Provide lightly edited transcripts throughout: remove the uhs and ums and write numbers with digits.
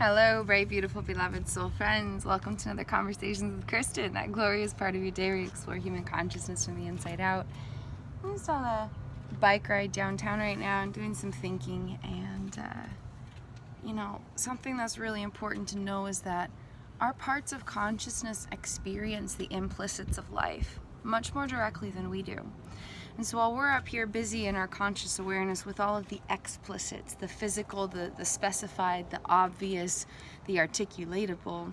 Hello, bright, beautiful, beloved soul friends. Welcome to another Conversations with Kristin, that glorious part of your day where you explore human consciousness from the inside out. I'm just on a bike ride downtown right now and doing some thinking, and something that's really important to know is that our parts of consciousness experience the implicits of life much more directly than we do. And so while we're up here busy in our conscious awareness with all of the explicits, the physical, the specified, the obvious, the articulatable,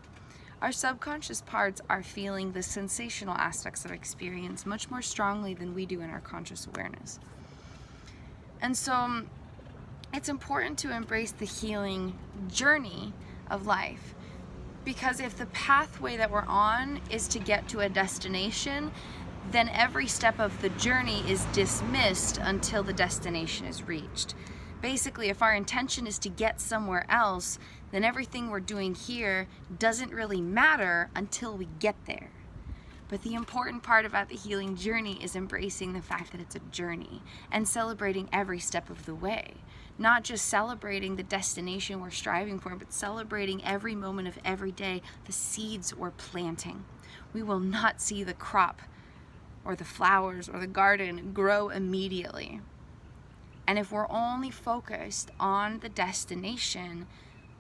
our subconscious parts are feeling the sensational aspects of experience much more strongly than we do in our conscious awareness. And so it's important to embrace the healing journey of life, because if the pathway that we're on is to get to a destination, then every step of the journey is dismissed until the destination is reached. Basically, if our intention is to get somewhere else, then everything we're doing here doesn't really matter until we get there. But the important part about the healing journey is embracing the fact that it's a journey and celebrating every step of the way. Not just celebrating the destination we're striving for, but celebrating every moment of every day, the seeds we're planting. We will not see the crop or the flowers or the garden grow immediately. And if we're only focused on the destination,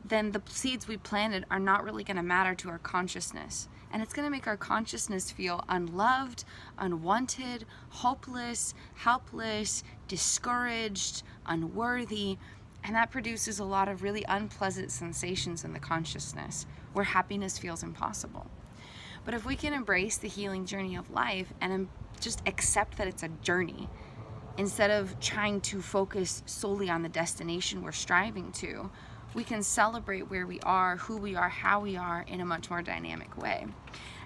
then the seeds we planted are not really going to matter to our consciousness. And it's going to make our consciousness feel unloved, unwanted, hopeless, helpless, discouraged, unworthy. And that produces a lot of really unpleasant sensations in the consciousness where happiness feels impossible. But if we can embrace the healing journey of life and just accept that it's a journey, instead of trying to focus solely on the destination we're striving to, we can celebrate where we are, who we are, how we are in a much more dynamic way.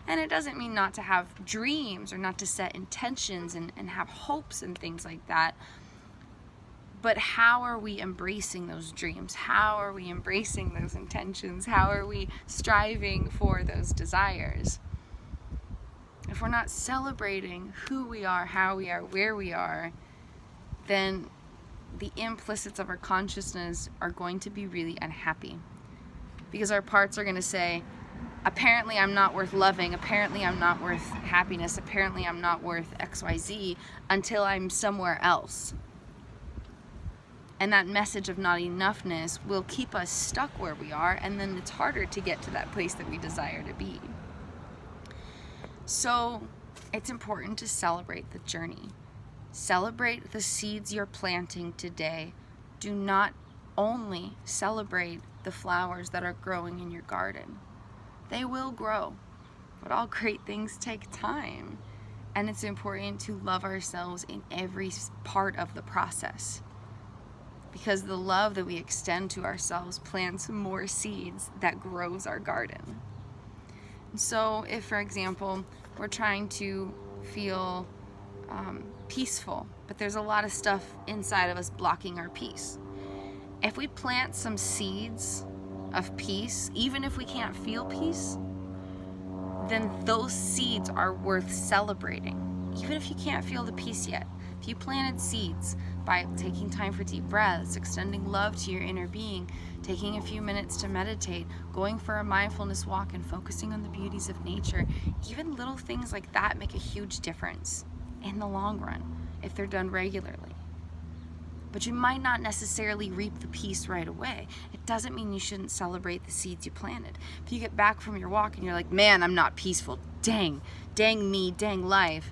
And it doesn't mean not to have dreams or not to set intentions and have hopes and things like that. But how are we embracing those dreams? How are we embracing those intentions? How are we striving for those desires? If we're not celebrating who we are, how we are, where we are, then the implicits of our consciousness are going to be really unhappy. Because our parts are going to say, apparently I'm not worth loving, apparently I'm not worth happiness, apparently I'm not worth XYZ until I'm somewhere else. And that message of not enoughness will keep us stuck where we are, and then it's harder to get to that place that we desire to be. So it's important to celebrate the journey. Celebrate the seeds you're planting today. Do not only celebrate the flowers that are growing in your garden. They will grow, but all great things take time. And it's important to love ourselves in every part of the process, because the love that we extend to ourselves plants more seeds that grows our garden. So if, for example, we're trying to feel peaceful, but there's a lot of stuff inside of us blocking our peace. If we plant some seeds of peace, even if we can't feel peace, then those seeds are worth celebrating. Even if you can't feel the peace yet, if you planted seeds by taking time for deep breaths, extending love to your inner being, taking a few minutes to meditate, going for a mindfulness walk and focusing on the beauties of nature, even little things like that make a huge difference in the long run if they're done regularly. But you might not necessarily reap the peace right away. It doesn't mean you shouldn't celebrate the seeds you planted. If you get back from your walk and you're like, man, I'm not peaceful, dang me, dang life,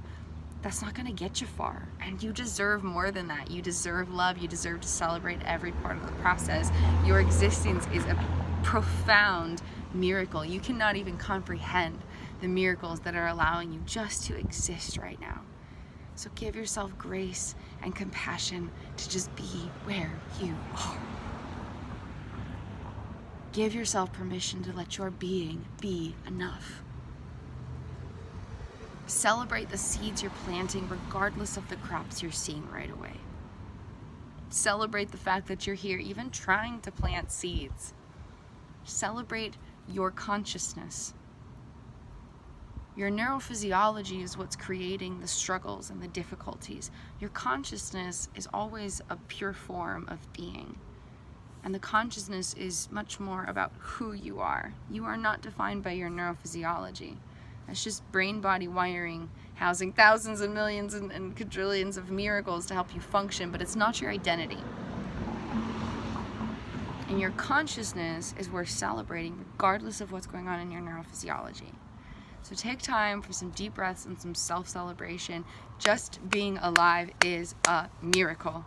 that's not going to get you far. And you deserve more than that. You deserve love. You deserve to celebrate every part of the process. Your existence is a profound miracle. You cannot even comprehend the miracles that are allowing you just to exist right now. So give yourself grace and compassion to just be where you are. Give yourself permission to let your being be enough. Celebrate the seeds you're planting regardless of the crops you're seeing right away. Celebrate the fact that you're here even trying to plant seeds. Celebrate your consciousness. Your neurophysiology is what's creating the struggles and the difficulties. Your consciousness is always a pure form of being. And the consciousness is much more about who you are. You are not defined by your neurophysiology. That's just brain-body wiring, housing thousands and millions and quadrillions of miracles to help you function, but it's not your identity. And your consciousness is worth celebrating regardless of what's going on in your neurophysiology. So take time for some deep breaths and some self-celebration. Just being alive is a miracle.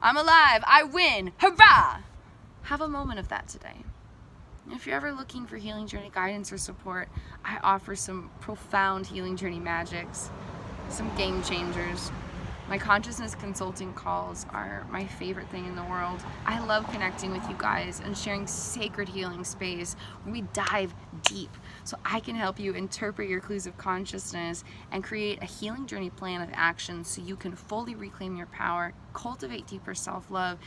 I'm alive, I win, hurrah! Have a moment of that today. If you're ever looking for healing journey guidance or support, I offer some profound healing journey magics, some game changers. My consciousness consulting calls are my favorite thing in the world. I love connecting with you guys and sharing sacred healing space where we dive deep so I can help you interpret your clues of consciousness and create a healing journey plan of action so you can fully reclaim your power, cultivate deeper self-love,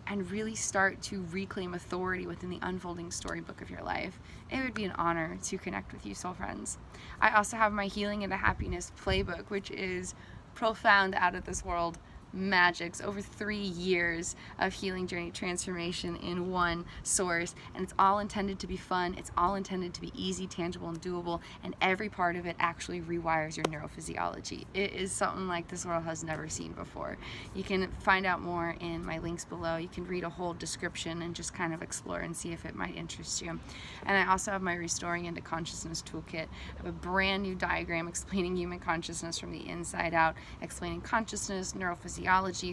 and really start to reclaim authority within the unfolding storybook of your life. It would be an honor to connect with you, soul friends. I also have my Healing into Happiness playbook, which is profound, out of this world magics, over 3 years of healing journey transformation in one source, and it's all intended to be fun, it's all intended to be easy, tangible, and doable, and every part of it actually rewires your neurophysiology. It is something like this world has never seen before. You can find out more in my links below. You can read a whole description and just kind of explore and see if it might interest you. And I also have my Restoring into Consciousness Toolkit. I have a brand new diagram explaining human consciousness from the inside out, explaining consciousness, neurophysiology,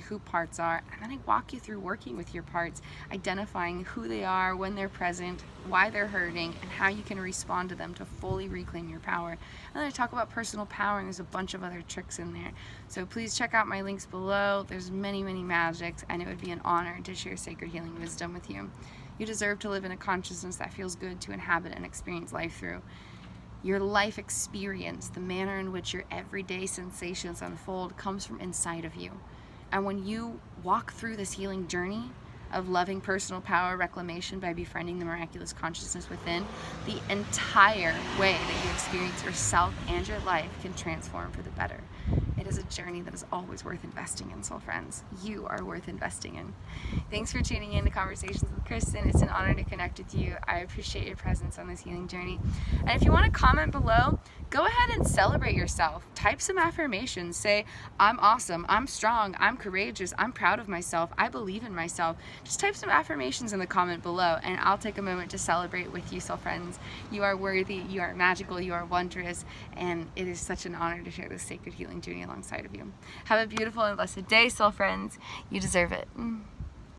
who parts are, and then I walk you through working with your parts, identifying who they are, when they're present, why they're hurting, and how you can respond to them to fully reclaim your power. And then I talk about personal power, and there's a bunch of other tricks in there. So please check out my links below. There's many, many magics, and it would be an honor to share sacred healing wisdom with you. You deserve to live in a consciousness that feels good to inhabit and experience life through. Your life experience, the manner in which your everyday sensations unfold, comes from inside of you. And when you walk through this healing journey of loving personal power reclamation by befriending the miraculous consciousness within, the entire way that you experience yourself and your life can transform for the better. It is a journey that is always worth investing in, soul friends. You are worth investing in. Thanks for tuning in to Conversations with Kristin. It's an honor to connect with you. I appreciate your presence on this healing journey. And if you want to comment below, go ahead and celebrate yourself. Type some affirmations. Say, I'm awesome, I'm strong, I'm courageous, I'm proud of myself, I believe in myself. Just type some affirmations in the comment below, and I'll take a moment to celebrate with you, soul friends. You are worthy, you are magical, you are wondrous, and it is such an honor to share this sacred healing journey alongside of you. Have a beautiful and blessed day, soul friends. You deserve it.